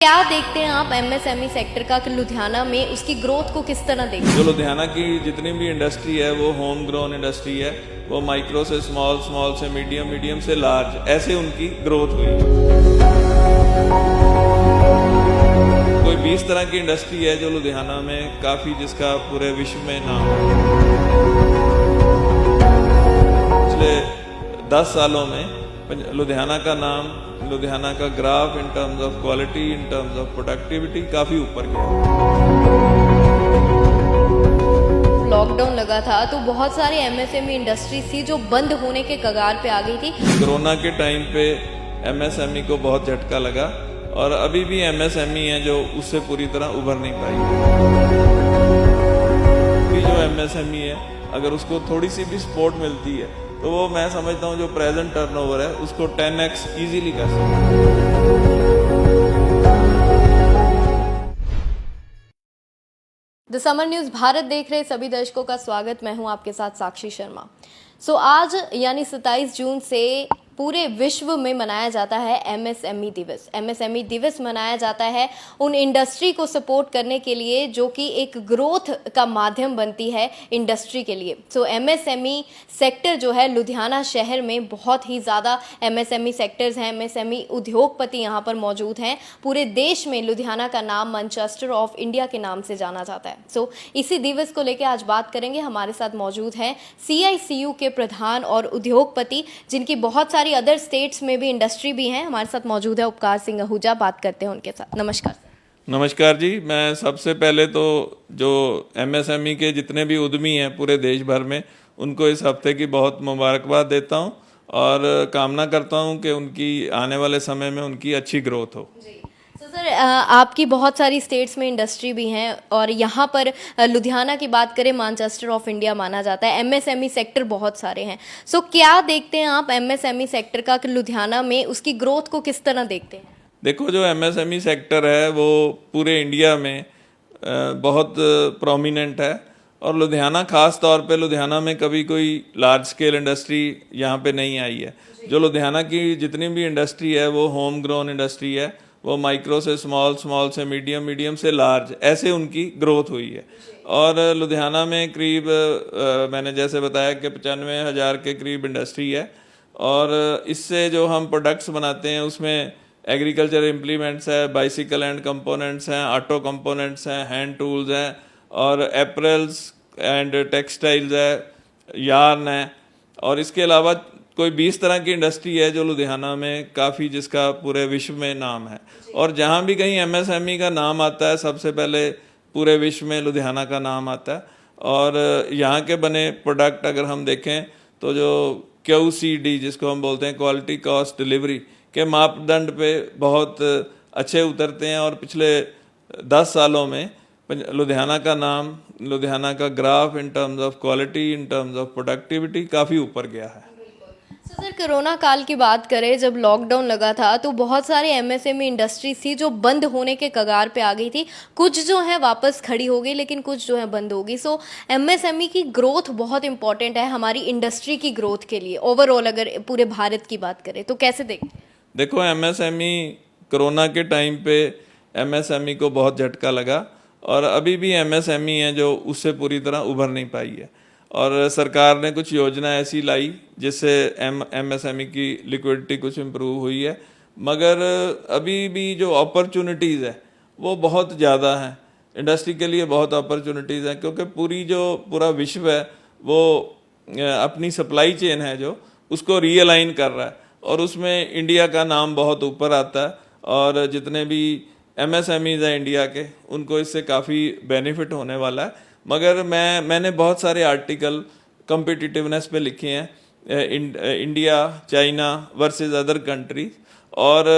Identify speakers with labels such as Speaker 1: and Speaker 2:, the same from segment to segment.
Speaker 1: क्या देखते हैं आप एमएसएमई सेक्टर का कि लुधियाना में उसकी ग्रोथ को किस तरह देखते हैं?
Speaker 2: जो लुधियाना की जितनी भी इंडस्ट्री है वो होम ग्रोन इंडस्ट्री है। वो माइक्रो से स्मॉल, स्मॉल से मीडियम, मीडियम से लार्ज, ऐसे उनकी ग्रोथ हुई। कोई 20 तरह की इंडस्ट्री है जो लुधियाना में काफ़ी, जिसका पूरे विश्व में नाम है। पिछले 10 सालों में लुधियाना का नाम, लुधियाना का graph in terms of quality, in terms of productivity काफ़ी ऊपर गया।
Speaker 1: लॉकडाउन लगा था तो बहुत सारी एमएसएमई इंडस्ट्रीज थी जो बंद होने के कगार पे आ गई थी।
Speaker 2: कोरोना के टाइम पे एमएसएमई को बहुत झटका लगा और अभी भी एमएसएमई है जो उससे पूरी तरह उभर नहीं पाई। अभी जो एमएसएमई है, अगर उसको थोड़ी सी भी सपोर्ट मिलती है तो वो, मैं समझता हूँ, जो प्रेजेंट टर्नओवर है उसको 10x इजीली कर सकता है।
Speaker 1: द समर न्यूज़ भारत देख रहे सभी दर्शकों का स्वागत। मैं हूं आपके साथ साक्षी शर्मा। आज यानी 27 जून से पूरे विश्व में मनाया जाता है एमएसएमई दिवस। एमएसएमई दिवस मनाया जाता है उन इंडस्ट्री को सपोर्ट करने के लिए जो कि एक ग्रोथ का माध्यम बनती है इंडस्ट्री के लिए। एमएसएमई सेक्टर जो है लुधियाना शहर में बहुत ही ज़्यादा एमएसएमई सेक्टर्स हैं, एमएसएमई उद्योगपति यहाँ पर मौजूद हैं। पूरे देश में लुधियाना का नाम मैनचेस्टर ऑफ इंडिया के नाम से जाना जाता है। इसी दिवस को लेकर आज बात करेंगे। हमारे साथ मौजूद हैं CICU के प्रधान और उद्योगपति, जिनकी बहुत सारी अदर स्टेट्स में भी इंडस्ट्री भी हैं। हमारे साथ मौजूद है उपकार सिंह आहूजा। बात करते हैं उनके साथ। नमस्कार।
Speaker 2: नमस्कार जी। मैं सबसे पहले तो जो एमएसएमई के जितने भी उद्यमी हैं पूरे देश भर में, उनको इस हफ्ते की बहुत मुबारकबाद देता हूं और कामना करता हूं कि उनकी आने वाले समय में उनकी अच्छी ग्रोथ हो।
Speaker 1: सर, आपकी बहुत सारी स्टेट्स में इंडस्ट्री भी हैं और यहाँ पर लुधियाना की बात करें, मैनचेस्टर ऑफ इंडिया माना जाता है। एमएसएमई सेक्टर बहुत सारे हैं। क्या देखते हैं आप एमएसएमई सेक्टर का कि लुधियाना में उसकी ग्रोथ को किस तरह देखते हैं?
Speaker 2: देखो, जो एमएसएमई सेक्टर है वो पूरे इंडिया में बहुत प्रोमिनेंट है और लुधियाना, खास तौर पे लुधियाना में कभी कोई लार्ज स्केल इंडस्ट्री यहाँ पे नहीं आई है। जो लुधियाना की जितनी भी इंडस्ट्री है वो होम ग्रोन इंडस्ट्री है। वो माइक्रो से स्मॉल, स्मॉल से मीडियम, मीडियम से लार्ज, ऐसे उनकी ग्रोथ हुई है। और लुधियाना में करीब मैंने जैसे बताया कि 95,000 के करीब इंडस्ट्री है और इससे जो हम प्रोडक्ट्स बनाते हैं उसमें एग्रीकल्चर इम्प्लीमेंट्स है, बाइसिकल एंड कंपोनेंट्स हैं, ऑटो कंपोनेंट्स हैं, हैंड टूल्स हैं और एप्रल्स एंड टेक्सटाइल्स है, यार्न है। और इसके अलावा कोई 20 तरह की इंडस्ट्री है जो लुधियाना में काफ़ी, जिसका पूरे विश्व में नाम है। और जहाँ भी कहीं एमएसएमई का नाम आता है, सबसे पहले पूरे विश्व में लुधियाना का नाम आता है। और यहाँ के बने प्रोडक्ट अगर हम देखें तो जो QCD जिसको हम बोलते हैं, क्वालिटी कॉस्ट डिलीवरी के मापदंड पे बहुत अच्छे उतरते हैं। और पिछले 10 सालों में लुधियाना का नाम, लुधियाना का graph in terms of quality, in terms of productivity काफ़ी ऊपर गया है।
Speaker 1: सर, कोरोना काल की बात करें, जब लॉकडाउन लगा था तो बहुत सारे एमएसएमई इंडस्ट्रीज थी जो बंद होने के कगार पे आ गई थी। कुछ जो है वापस खड़ी हो गई, लेकिन कुछ जो है बंद हो गई। एमएसएमई की ग्रोथ बहुत इंपॉर्टेंट है हमारी इंडस्ट्री की ग्रोथ के लिए। ओवरऑल अगर पूरे भारत की बात करें तो कैसे देखते हैं?
Speaker 2: देखो, एमएसएमई, कोरोना के टाइम पे एमएसएमई को बहुत झटका लगा और अभी भी एमएसएमई है जो उससे पूरी तरह उभर नहीं पाई है। और सरकार ने कुछ योजना ऐसी लाई जिससे एमएसएमई की लिक्विडिटी कुछ इम्प्रूव हुई है। मगर अभी भी जो अपॉर्चुनिटीज़ है वो बहुत ज़्यादा हैं इंडस्ट्री के लिए, बहुत अपॉर्चुनिटीज़ हैं, क्योंकि पूरा विश्व है वो अपनी सप्लाई चेन है जो उसको रीअलाइन कर रहा है और उसमें इंडिया का नाम बहुत ऊपर आता है। और जितने भी एमएसएमईज़ हैं इंडिया के, उनको इससे काफ़ी बेनिफिट होने वाला है। मगर मैंने बहुत सारे आर्टिकल कम्पिटिटिवनेस पे लिखे हैं, India China versus other countries. और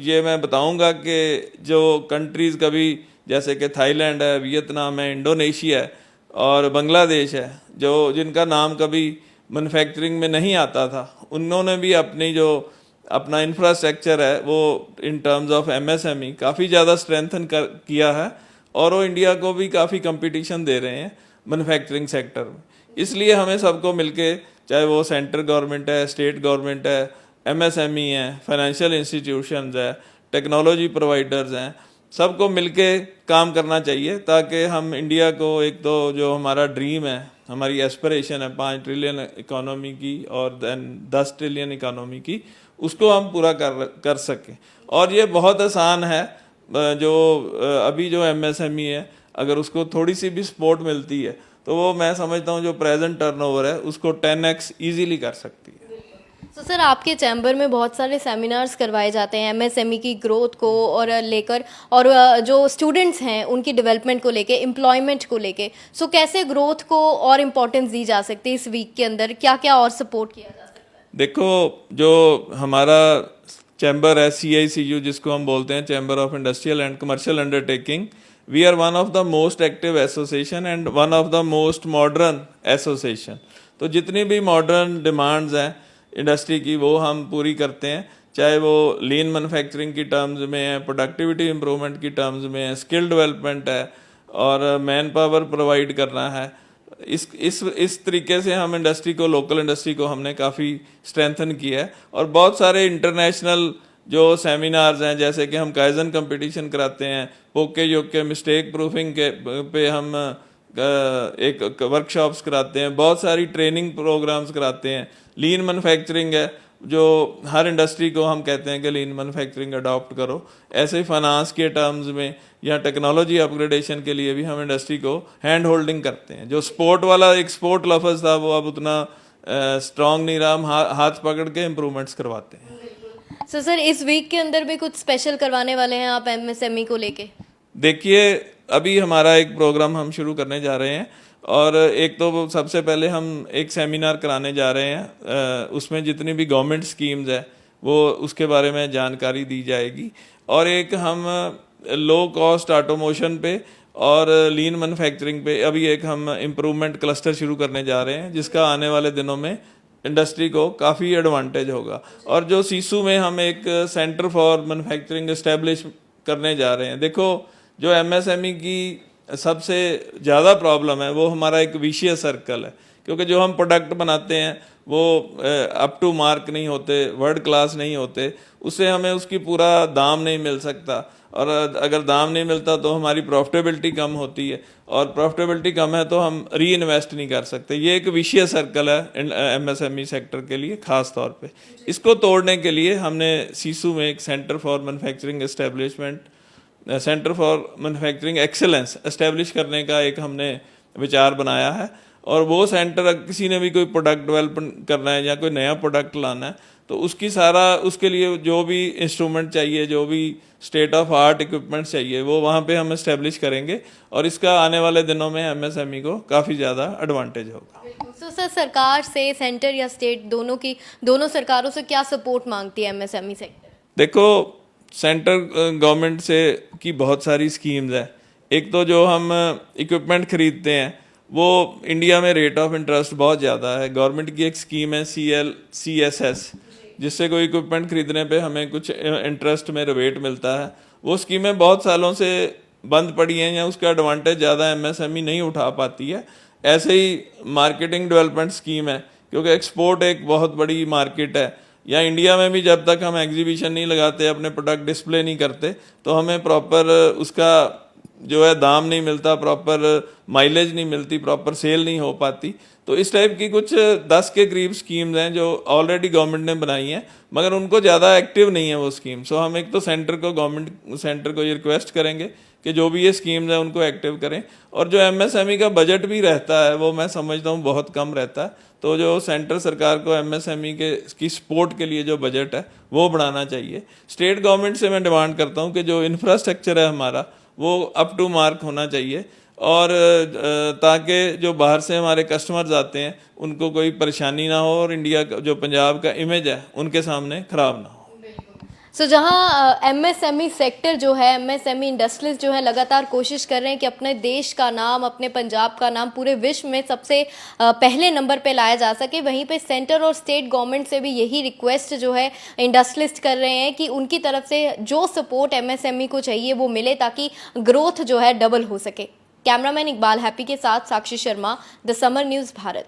Speaker 2: ये मैं बताऊंगा कि जो कंट्रीज़ कभी, जैसे कि थाईलैंड है, वियतनाम है, इंडोनेशिया है और बांग्लादेश है, जो जिनका नाम कभी मैन्युफैक्चरिंग में नहीं आता था, उन्होंने भी अपना इंफ्रास्ट्रक्चर है वो इन टर्म्स ऑफ एमएसएमई काफ़ी ज़्यादा स्ट्रेंथन किया है और वो इंडिया को भी काफ़ी कंपटीशन दे रहे हैं मैन्युफैक्चरिंग सेक्टर में। इसलिए हमें सबको मिलके, चाहे वो सेंट्रल गवर्नमेंट है, स्टेट गवर्नमेंट है, एमएसएमई है, फाइनेंशियल इंस्टीट्यूशंस है, टेक्नोलॉजी प्रोवाइडर्स हैं, सबको मिलके काम करना चाहिए ताकि हम इंडिया को, एक तो जो हमारा ड्रीम है, हमारी एस्पिरेशन है 5 ट्रिलियन इकोनॉमी की और देन 10 ट्रिलियन इकोनॉमी की, उसको हम पूरा कर सकें। और ये बहुत आसान है। जो अभी जो एमएसएमई है, अगर उसको थोड़ी सी भी सपोर्ट मिलती है तो वो, मैं समझता हूँ, जो प्रेजेंट टर्नओवर है उसको 10x ईजीली कर सकती है।
Speaker 1: तो सर, आपके चैम्बर में बहुत सारे सेमिनार्स करवाए जाते हैं एमएसएमई की ग्रोथ को और लेकर, और जो स्टूडेंट्स हैं उनकी डेवलपमेंट को लेके, एम्प्लॉयमेंट को लेके। सो कैसे ग्रोथ को और इम्पोर्टेंस दी जा सकती है इस वीक के अंदर, क्या क्या और सपोर्ट किया जा सकता है?
Speaker 2: देखो, जो हमारा चैम्बर है CICU, जिसको हम बोलते हैं chamber of industrial and commercial undertaking, we are one of the most active association and one of the most modern association. तो जितनी भी मॉडर्न डिमांड्स हैं इंडस्ट्री की, वो हम पूरी करते हैं, चाहे वो लीन मैन्युफैक्चरिंग की टर्म्स में है, प्रोडक्टिविटी इंप्रूवमेंट की टर्म्स में है, स्किल डेवलपमेंट है, और मैन पावर प्रोवाइड करना है। इस तरीके से हम इंडस्ट्री को, लोकल इंडस्ट्री को हमने काफ़ी स्ट्रेंथन किया है। और बहुत सारे इंटरनेशनल जो सेमिनार्स हैं, जैसे कि हम काइजन कंपटीशन कराते हैं, पोके योके मिस्टेक प्रूफिंग के पे हम एक वर्कशॉप्स कराते हैं, बहुत सारी ट्रेनिंग प्रोग्राम्स कराते हैं। लीन मैन्युफैक्चरिंग है, जो हर इंडस्ट्री को हम कहते हैं कि लीन मैन्युफैक्चरिंग अडॉप्ट करो। ऐसे ही फाइनेंस के टर्म्स में या टेक्नोलॉजी अपग्रेडेशन के लिए भी हम इंडस्ट्री को हैंड होल्डिंग करते हैं। जो स्पोर्ट वाला एक स्पोर्ट लफ्ज़ था, वो अब उतना स्ट्रांग नहीं रहा, हम हाथ पकड़ के इम्प्रूवमेंट्स करवाते हैं।
Speaker 1: सो सर, इस वीक के अंदर भी कुछ स्पेशल करवाने वाले हैं आप एमएसएमई को लेके?
Speaker 2: देखिए, अभी हमारा एक प्रोग्राम हम शुरू करने जा रहे हैं, और एक तो सबसे पहले हम एक सेमिनार कराने जा रहे हैं। उसमें जितनी भी गवर्नमेंट स्कीम्स है वो, उसके बारे में जानकारी दी जाएगी। और एक हम लो कॉस्ट ऑटोमोशन पे और लीन मैन्युफैक्चरिंग पे अभी एक हम इम्प्रूवमेंट क्लस्टर शुरू करने जा रहे हैं, जिसका आने वाले दिनों में इंडस्ट्री को काफ़ी एडवांटेज होगा। और जो सीसू में हम एक सेंटर फॉर मैन्युफैक्चरिंग इस्टेब्लिश करने जा रहे हैं। देखो, जो एमएसएमई की सबसे ज़्यादा प्रॉब्लम है वो हमारा एक विशियस सर्कल है, क्योंकि जो हम प्रोडक्ट बनाते हैं वो अप टू मार्क नहीं होते, वर्ल्ड क्लास नहीं होते, उससे हमें उसकी पूरा दाम नहीं मिल सकता। और अगर दाम नहीं मिलता तो हमारी प्रॉफिटेबिलिटी कम होती है, और प्रॉफिटेबिलिटी कम है तो हम री इन्वेस्ट नहीं कर सकते। ये एक विशियस सर्कल है एमएसएमई सेक्टर के लिए ख़ास तौर पे। इसको तोड़ने के लिए हमने सीसू में एक centre for manufacturing establishment, centre for manufacturing excellence establish करने का एक हमने विचार बनाया है। और वो सेंटर, किसी ने भी कोई प्रोडक्ट डेवलपमेंट करना है या कोई नया प्रोडक्ट लाना है, तो उसके लिए जो भी इंस्ट्रूमेंट चाहिए, जो भी स्टेट ऑफ आर्ट इक्विपमेंट चाहिए, वो वहाँ पे हम एस्टेब्लिश करेंगे। और इसका आने वाले दिनों में एमएसएमई को काफ़ी ज़्यादा एडवांटेज होगा।
Speaker 1: तो सर, सरकार से, सेंटर या स्टेट, दोनों सरकारों से क्या सपोर्ट मांगती है एमएसएमई सेक्टर?
Speaker 2: देखो, सेंट्रल गवर्नमेंट से की बहुत सारी स्कीम्स है। एक तो जो हम इक्विपमेंट खरीदते हैं, वो इंडिया में रेट ऑफ इंटरेस्ट बहुत ज़्यादा है। गवर्नमेंट की एक स्कीम है CLCSS, जिससे कोई इक्विपमेंट खरीदने पे हमें कुछ इंटरेस्ट में रिबेट मिलता है। वो स्कीमें बहुत सालों से बंद पड़ी हैं, या उसका एडवांटेज ज़्यादा एमएसएमई नहीं उठा पाती है। ऐसे ही मार्केटिंग डेवलपमेंट स्कीम है, क्योंकि एक्सपोर्ट एक बहुत बड़ी मार्केट है। या इंडिया में भी जब तक हम एग्जीबिशन नहीं लगाते, अपने प्रोडक्ट डिस्प्ले नहीं करते, तो हमें प्रॉपर उसका जो है दाम नहीं मिलता, प्रॉपर माइलेज नहीं मिलती, प्रॉपर सेल नहीं हो पाती। तो इस टाइप की कुछ 10 के करीब स्कीम्स हैं जो ऑलरेडी गवर्नमेंट ने बनाई हैं, मगर उनको ज़्यादा एक्टिव नहीं है वो स्कीम। सो हम एक तो गवर्नमेंट सेंटर को ये रिक्वेस्ट करेंगे कि जो भी ये स्कीम्स हैं उनको एक्टिव करें। और जो एमएसएमई का बजट भी रहता है, वो मैं समझता हूँ बहुत कम रहता है। तो जो सेंटर सरकार को एमएसएमई की सपोर्ट के लिए जो बजट है वो बढ़ाना चाहिए। स्टेट गवर्नमेंट से मैं डिमांड करता हूँ कि जो इंफ्रास्ट्रक्चर है हमारा, वो अप टू मार्क होना चाहिए, और ताकि जो बाहर से हमारे कस्टमर्स आते हैं उनको कोई परेशानी ना हो, और इंडिया का जो पंजाब का इमेज है उनके सामने ख़राब ना हो।
Speaker 1: सो जहाँ एमएसएमई सेक्टर जो है, एमएसएमई इंडस्ट्रीज जो है, लगातार कोशिश कर रहे हैं कि अपने देश का नाम, अपने पंजाब का नाम पूरे विश्व में सबसे पहले नंबर पे लाया जा सके, वहीं पे सेंटर और स्टेट गवर्नमेंट से भी यही रिक्वेस्ट जो है इंडस्ट्रियलिस्ट कर रहे हैं कि उनकी तरफ से जो सपोर्ट एमएसएमई को चाहिए वो मिले, ताकि ग्रोथ जो है डबल हो सके। कैमरामैन इकबाल हैप्पी के साथ साक्षी शर्मा, द समर न्यूज़, भारत।